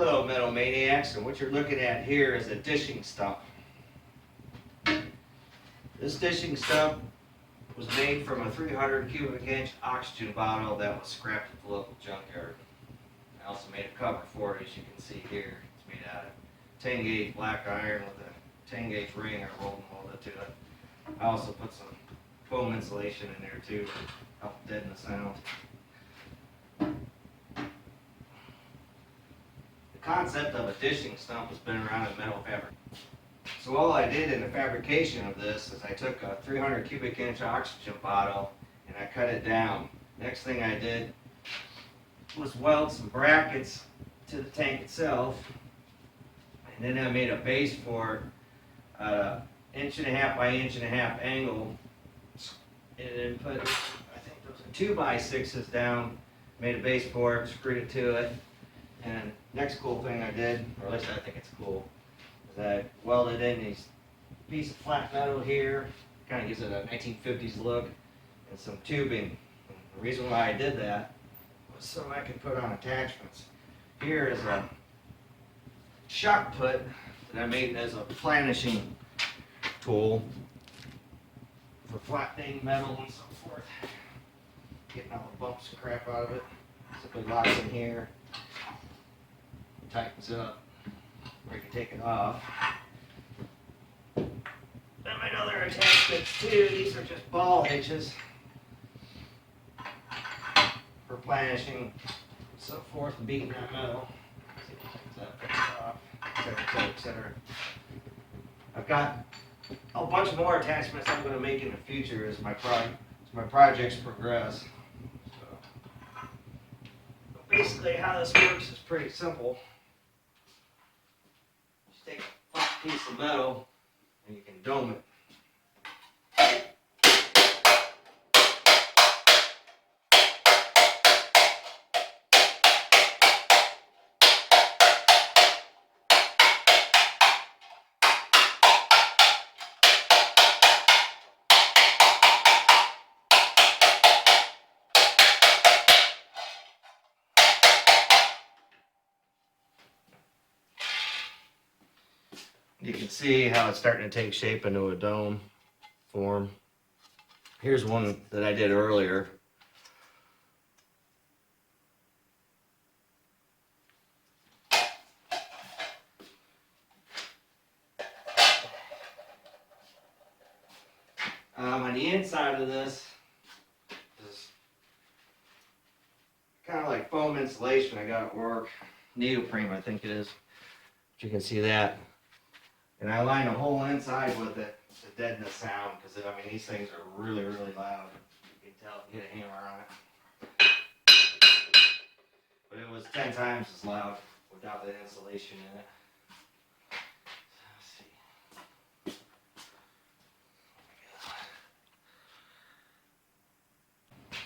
Hello, Metal Maniacs, and what you're looking at here is a dishing stump. This dishing stump was made from a 300 cubic inch oxygen bottle that was scrapped at the local junkyard. I also made a cover for it, as you can see here. It's made out of 10 gauge black iron with a 10 gauge ring I rolled and molded to it. I also put some foam insulation in there too to help deaden the sound. The concept of a dishing stump has been around in metal fabric. So all I did in the fabrication of this is I took a 300 cubic inch oxygen bottle and I cut it down. Next thing I did was weld some brackets to the tank itself, and then I made a base for an 1.5 by 1.5 angle, and then put, I think those are 2x6s down, made a base for it, screwed it to it. And next cool thing I did, or at least I think it's cool, is I welded in these piece of flat metal here, kind of gives it a 1950s look, and some tubing. And the reason why I did that was so I could put on attachments. Here is a shock put that I made as a planishing tool for flattening metal and so forth. Getting all the bumps and crap out of it. Simply locks in here. Tightens up, or you can take it off. Then my other attachments too, these are just ball hitches for planishing, so forth, and beating that metal. See if it tightens up, takes it off, etc., etc. I've got a bunch more attachments I'm going to make in the future as my projects progress. So, basically how this works is pretty simple. Take a flat piece of metal and you can dome it. You can see how it's starting to take shape into a dome form. Here's one that I did earlier. On the inside of this is kind of like foam insulation I got at work. Neoprene, I think it is. But you can see that. And I line a hole inside with it to deaden the sound, because I mean these things are really, really loud. You can tell if you hit a hammer on it. But it was 10 times as loud without the insulation in it. Let's see.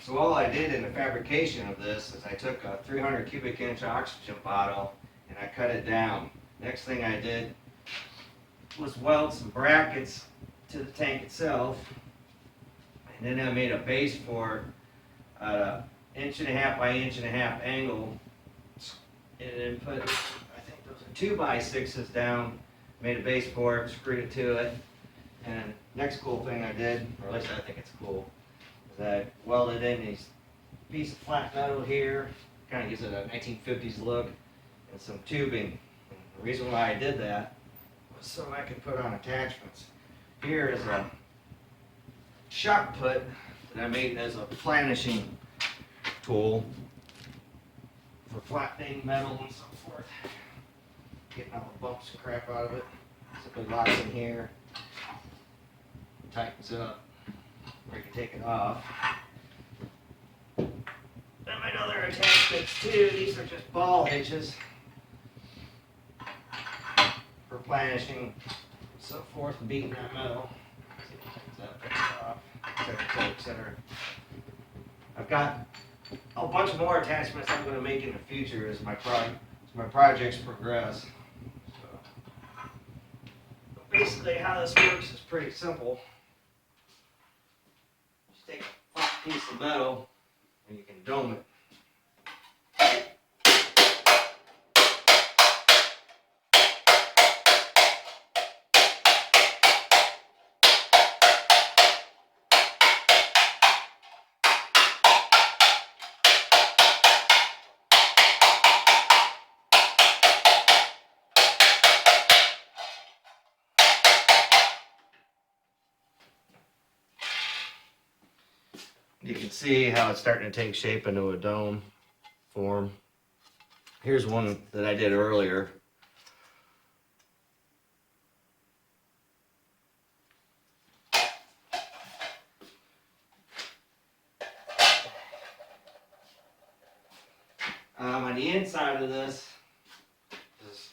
So all I did in the fabrication of this is I took a 300 cubic inch oxygen bottle and I cut it down. Next thing I did was weld some brackets to the tank itself, and then I made a base for an 1.5 by 1.5 angle, and then put, I think those are 2x6s down, made a base for it, screwed it to it. And next cool thing I did, or at least I think it's cool, is I welded in these piece of flat metal here, kind of gives it a 1950s look, and some tubing. And the reason why I did that so I can put on attachments. Here is a shock put that I made as a planishing tool for flattening metal and so forth. Getting all the bumps and crap out of it. Simply locks in here, tightens up, or you can take it off. Then my other attachments too, these are just ball hitches for planishing, so forth, and beating that metal. See if it tightens up, takes it off, etc., etc. I've got a bunch more attachments I'm going to make in the future as my projects progress. So, basically how this works is pretty simple. Just take a flat piece of metal and you can dome it. You can see how it's starting to take shape into a dome form. Here's one that I did earlier. On the inside of this is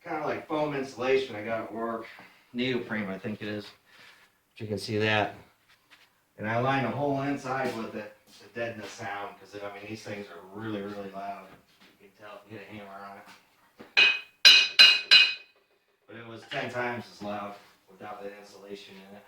kind of like foam insulation I got at work. Neoprene, I think it is. But you can see that. And I line the whole inside with it to deaden the sound, because I mean these things are really, really loud. You can tell if you hit a hammer on it. But it was 10 times as loud without the insulation in it.